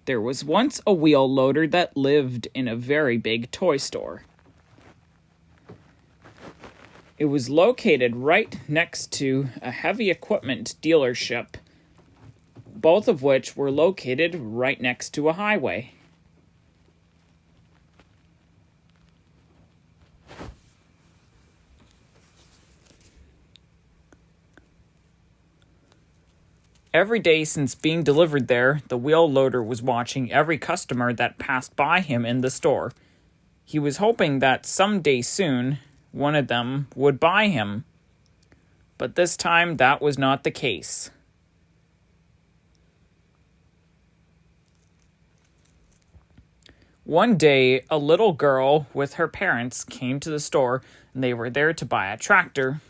There was once a wheel loader that lived in a very big toy store. It was located right next to a heavy equipment dealership, both of which were located right next to a highway. Every day since being delivered there, the wheel loader was watching every customer that passed by him in the store. He was hoping that someday soon, one of them would buy him. But this time, that was not the case. One day, a little girl with her parents came to the store, and they were there to buy a tractor.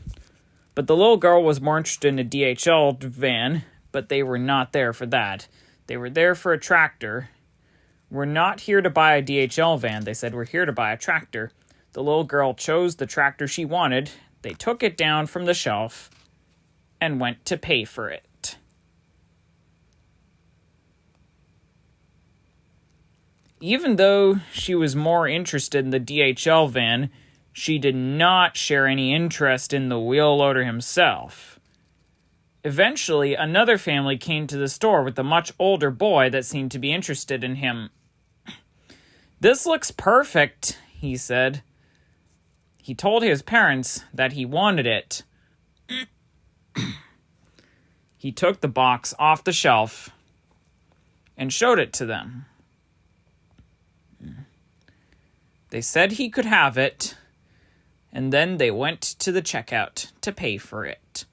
But the little girl was more interested in a DHL van, but they were not there for that. They were there for a tractor. "We're not here to buy a DHL van," they said. "We're here to buy a tractor." The little girl chose the tractor she wanted. They took it down from the shelf and went to pay for it. Even though she was more interested in the DHL van, she did not share any interest in the wheel loader himself. Eventually, another family came to the store with a much older boy that seemed to be interested in him. "This looks perfect," he said. He told his parents that he wanted it. He took the box off the shelf and showed it to them. They said he could have it, and then they went to the checkout to pay for it.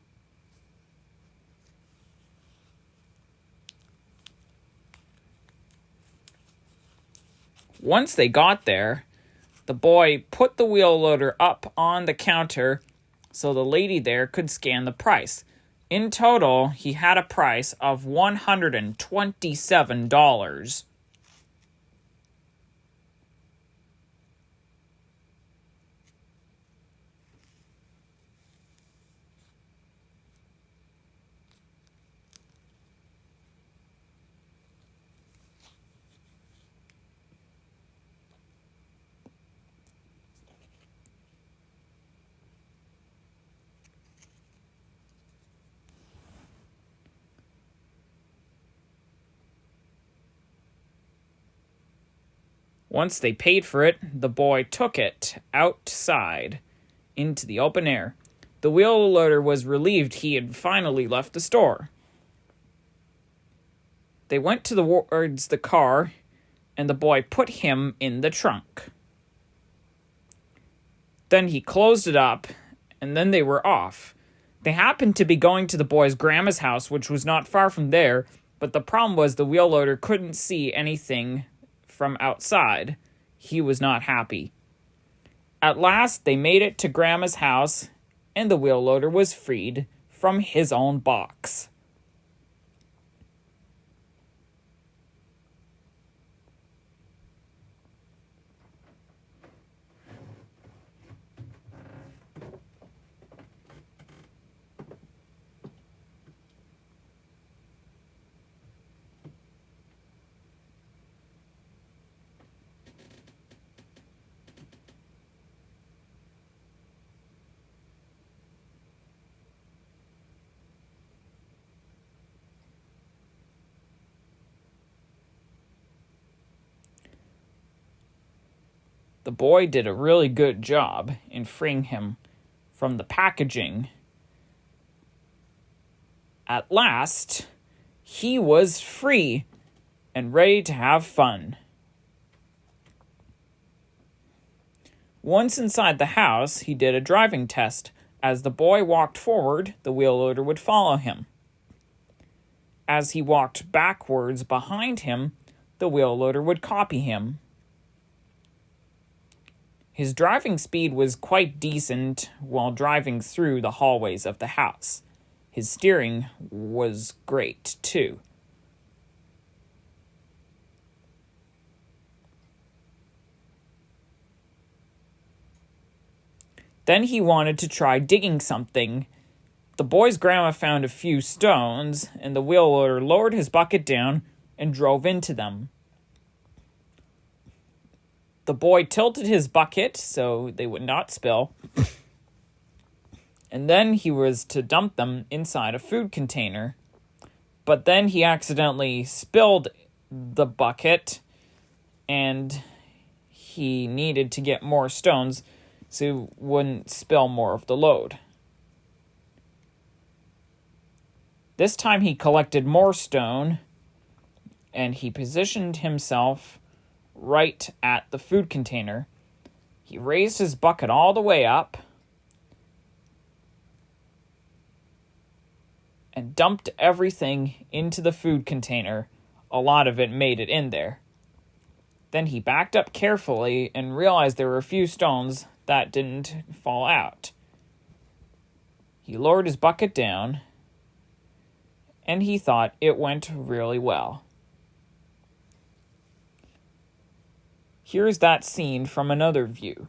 Once they got there, the boy put the wheel loader up on the counter so the lady there could scan the price. In total, he had a price of $127. Once they paid for it, the boy took it outside into the open air. The wheel loader was relieved he had finally left the store. They went towards the car, and the boy put him in the trunk. Then he closed it up, and then they were off. They happened to be going to the boy's grandma's house, which was not far from there, but the problem was the wheel loader couldn't see anything from outside. He was not happy. At last, they made it to Grandma's house, and the wheel loader was freed from his own box. The boy did a really good job in freeing him from the packaging. At last, he was free and ready to have fun. Once inside the house, he did a driving test. As the boy walked forward, the wheel loader would follow him. As he walked backwards behind him, the wheel loader would copy him. His driving speed was quite decent while driving through the hallways of the house. His steering was great, too. Then he wanted to try digging something. The boy's grandma found a few stones, and the wheel loader lowered his bucket down, and drove into them. The boy tilted his bucket so they would not spill, and then he was to dump them inside a food container. But then he accidentally spilled the bucket, and he needed to get more stones so he wouldn't spill more of the load. This time he collected more stone, and he positioned himself right at the food container. He raised his bucket all the way up and dumped everything into the food container. A lot of it made it in there. Then he backed up carefully and realized there were a few stones that didn't fall out. He lowered his bucket down, and he thought it went really well. Here's that scene from another view.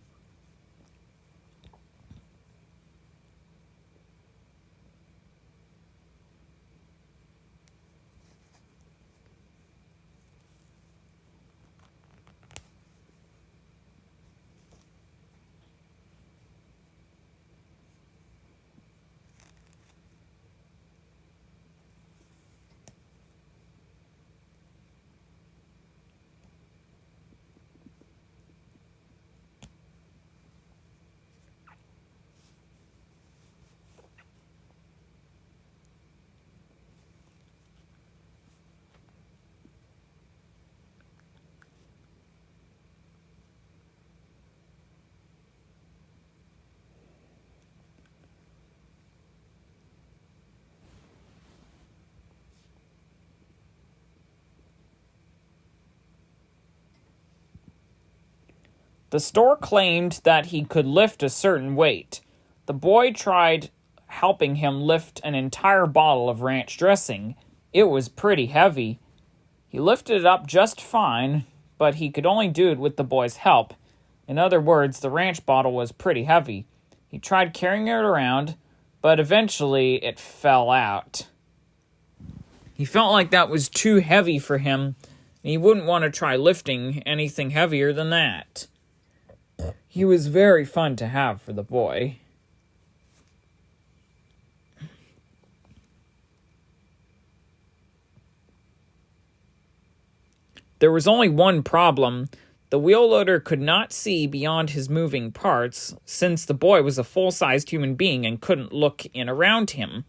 The store claimed that he could lift a certain weight. The boy tried helping him lift an entire bottle of ranch dressing. It was pretty heavy. He lifted it up just fine, but he could only do it with the boy's help. In other words, the ranch bottle was pretty heavy. He tried carrying it around, but eventually it fell out. He felt like that was too heavy for him, and he wouldn't want to try lifting anything heavier than that. He was very fun to have for the boy. There was only one problem. The wheel loader could not see beyond his moving parts, since the boy was a full-sized human being and couldn't look in around him.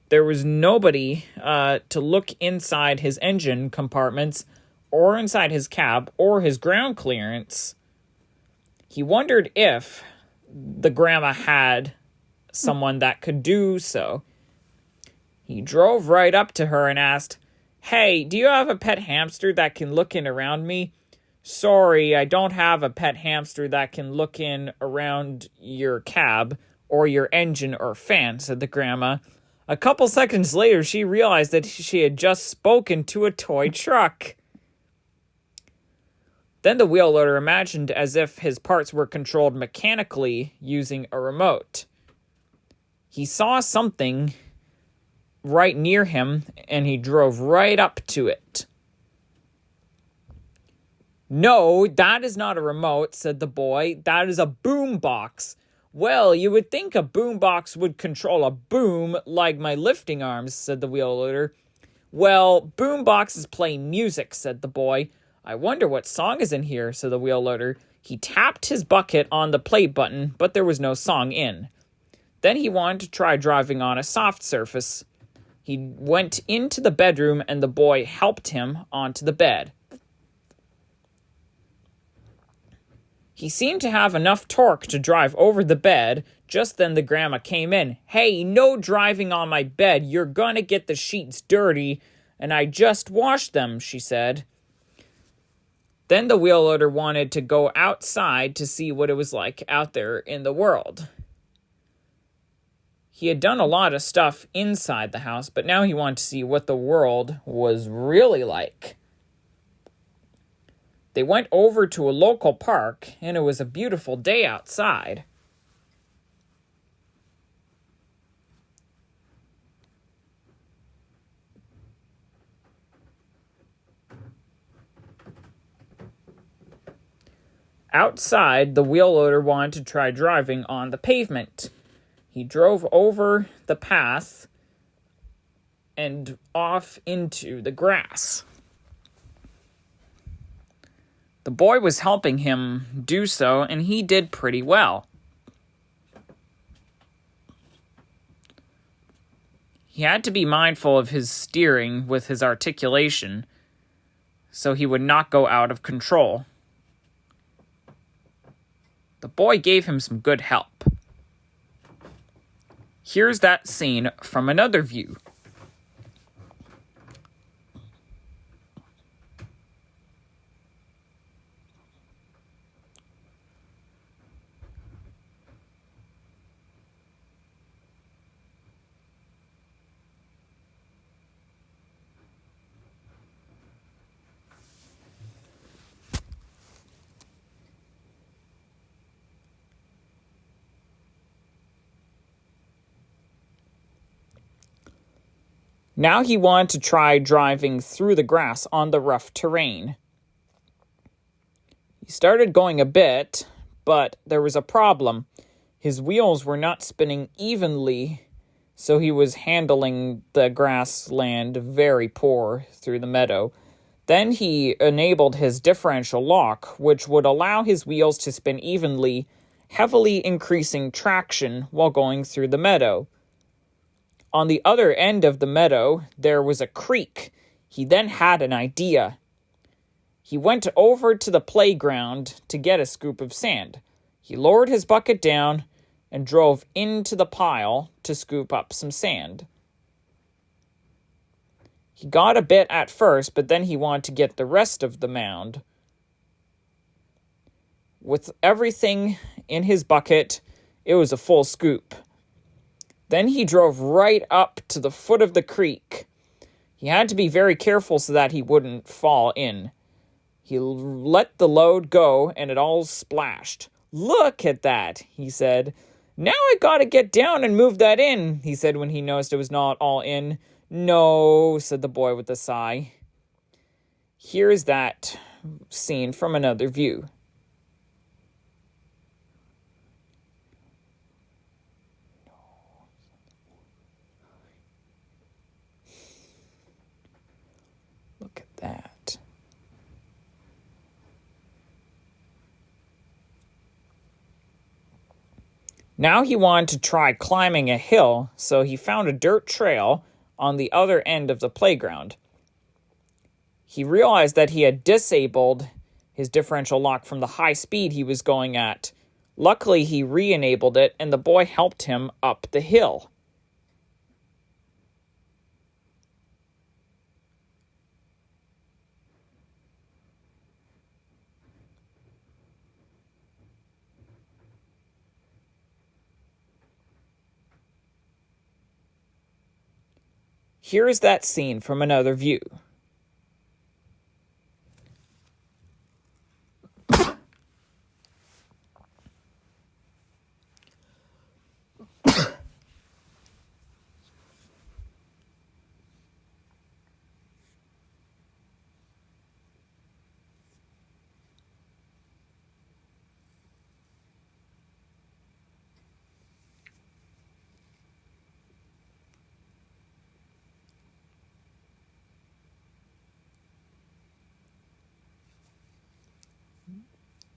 There was nobody to look inside his engine compartments, or inside his cab, or his ground clearance. He wondered if the grandma had someone that could do so. He drove right up to her and asked, "Hey, do you have a pet hamster that can look in around me?" "Sorry, I don't have a pet hamster that can look in around your cab or your engine or fan," said the grandma. A couple seconds later, she realized that she had just spoken to a toy truck. Then the wheel loader imagined as if his parts were controlled mechanically using a remote. He saw something right near him, and he drove right up to it. "No, that is not a remote," said the boy. "That is a boombox." "Well, you would think a boombox would control a boom like my lifting arms," said the wheel loader. "Well, boomboxes play music," said the boy. "I wonder what song is in here," said the wheel loader. He tapped his bucket on the play button, but there was no song in. Then he wanted to try driving on a soft surface. He went into the bedroom, and the boy helped him onto the bed. He seemed to have enough torque to drive over the bed. Just then the grandma came in. "Hey, no driving on my bed. You're gonna get the sheets dirty, and I just washed them," she said. Then the wheel loader wanted to go outside to see what it was like out there in the world. He had done a lot of stuff inside the house, but now he wanted to see what the world was really like. They went over to a local park, and it was a beautiful day outside. Outside, the wheel loader wanted to try driving on the pavement. He drove over the path and off into the grass. The boy was helping him do so, and he did pretty well. He had to be mindful of his steering with his articulation, so he would not go out of control. The boy gave him some good help. Here's that scene from another view. Now he wanted to try driving through the grass on the rough terrain. He started going a bit, but there was a problem. His wheels were not spinning evenly, so he was handling the grassland very poor through the meadow. Then he enabled his differential lock, which would allow his wheels to spin evenly, heavily increasing traction while going through the meadow. On the other end of the meadow, there was a creek. He then had an idea. He went over to the playground to get a scoop of sand. He lowered his bucket down and drove into the pile to scoop up some sand. He got a bit at first, but then he wanted to get the rest of the mound. With everything in his bucket, it was a full scoop. Then he drove right up to the foot of the creek. He had to be very careful so that he wouldn't fall in. He let the load go, and it all splashed. "Look at that," he said. "Now I gotta get down and move that in," he said when he noticed it was not all in. "No," said the boy with a sigh. Here's that scene from another view. Look at that. Now he wanted to try climbing a hill, so he found a dirt trail on the other end of the playground. He realized that he had disabled his differential lock from the high speed he was going at. Luckily, he re-enabled it, and the boy helped him up the hill. Here is that scene from another view.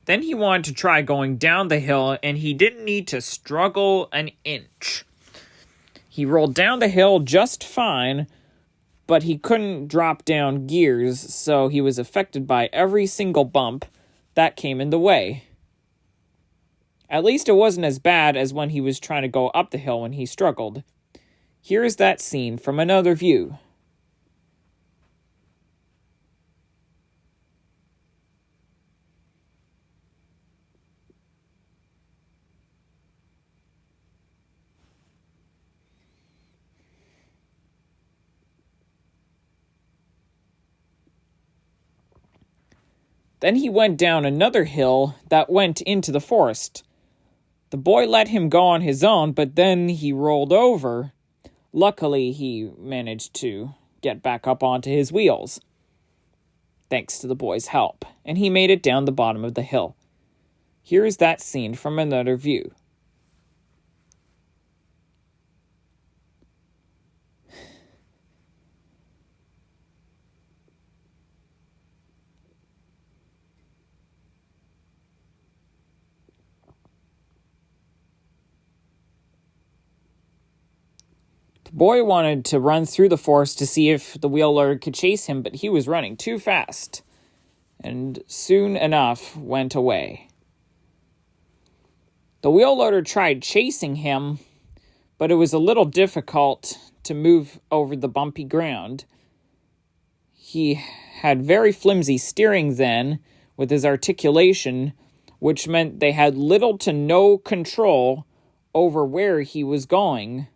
Then he wanted to try going down the hill, and he didn't need to struggle an inch. He rolled down the hill just fine, but he couldn't drop down gears, so he was affected by every single bump that came in the way. At least it wasn't as bad as when he was trying to go up the hill when he struggled. Here's that scene from another view. Then he went down another hill that went into the forest. The boy let him go on his own, but then he rolled over. Luckily, he managed to get back up onto his wheels, thanks to the boy's help, and he made it down the bottom of the hill. Here's that scene from another view. The boy wanted to run through the forest to see if the wheel loader could chase him, but he was running too fast, and soon enough went away. The wheel loader tried chasing him, but it was a little difficult to move over the bumpy ground. He had very flimsy steering then with his articulation, which meant they had little to no control over where he was going.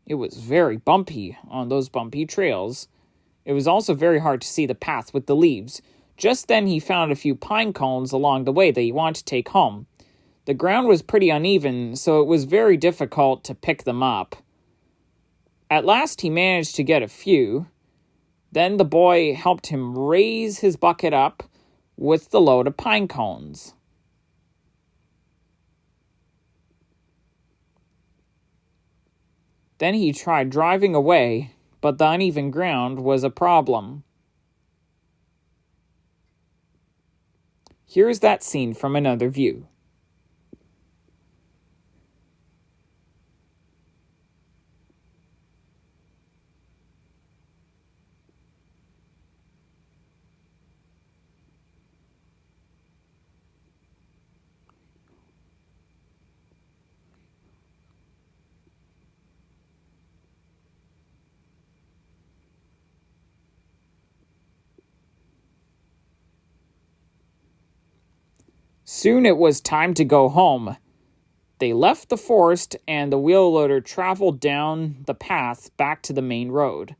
It was very bumpy on those bumpy trails. It was also very hard to see the path with the leaves. Just then he found a few pine cones along the way that he wanted to take home. The ground was pretty uneven, so it was very difficult to pick them up. At last he managed to get a few. Then the boy helped him raise his bucket up with the load of pine cones. Then he tried driving away, but the uneven ground was a problem. Here's that scene from another view. Soon it was time to go home. They left the forest and the wheel loader traveled down the path back to the main road.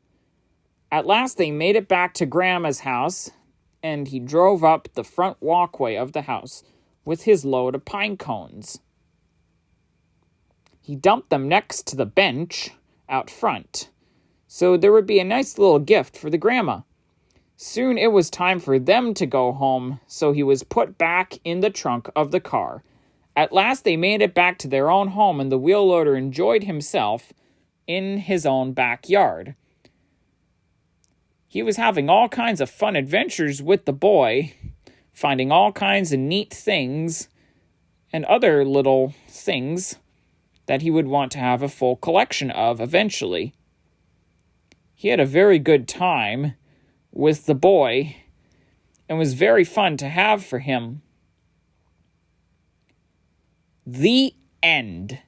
At last they made it back to Grandma's house, and he drove up the front walkway of the house with his load of pine cones. He dumped them next to the bench out front, so there would be a nice little gift for the grandma. Soon it was time for them to go home, so he was put back in the trunk of the car. At last they made it back to their own home, and the wheel loader enjoyed himself in his own backyard. He was having all kinds of fun adventures with the boy, finding all kinds of neat things and other little things that he would want to have a full collection of eventually. He had a very good time with the boy and was very fun to have for him. The end.